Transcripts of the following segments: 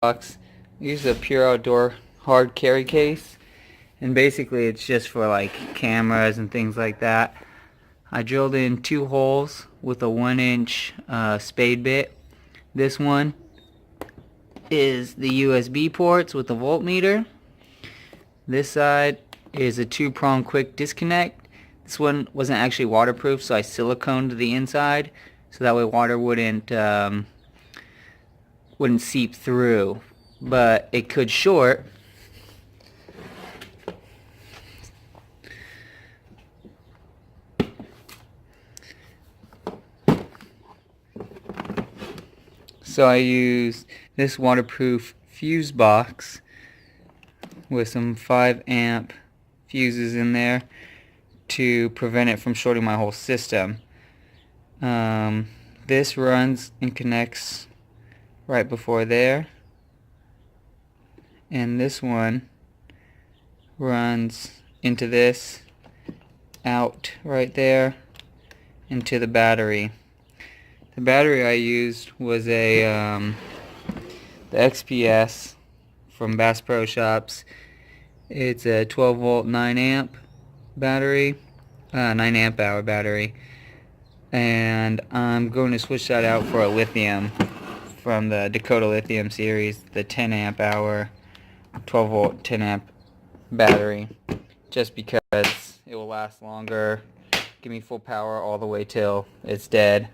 box. I use a Pure Outdoor hard carry case, and basically it's just for like cameras and things like that. I drilled in 2 holes with a 1-inch spade bit. This one is the USB ports with the voltmeter. This side is a 2-prong quick disconnect. This one wasn't actually waterproof, so I siliconed the inside so that way water wouldn't seep through, but it could short. So I used this waterproof fuse box with some 5-amp fuses in there to prevent it from shorting my whole system. This runs and connects right before there, and this one runs into this, out right there, into the battery. The battery I used was the XPS from Basspro shops. It's a 12 volt 9 amp battery, 9 amp hour battery, and I'm going to switch that out for a lithium from the Dakota Lithium series, the 10 amp hour 12 volt 10 amp battery, just because it will last longer, give me full power all the way till it's dead.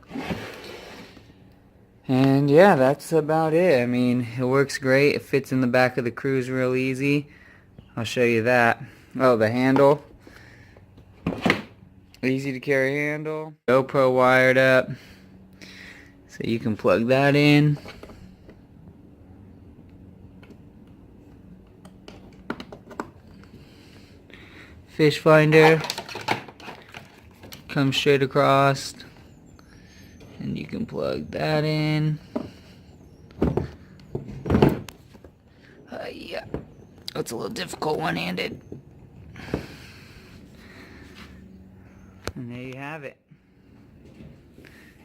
And yeah, that's about it. I mean, it works great. It fits in the back of the cruise real easy. I'll show you that. Oh, the handle. Easy to carry handle. GoPro wired up, so you can plug that in. Fish finder comes straight across, and you can plug that in. Yeah, it's a little difficult one-handed. And there you have it.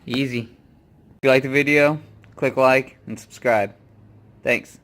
Easy. If you like the video, click like and subscribe. Thanks.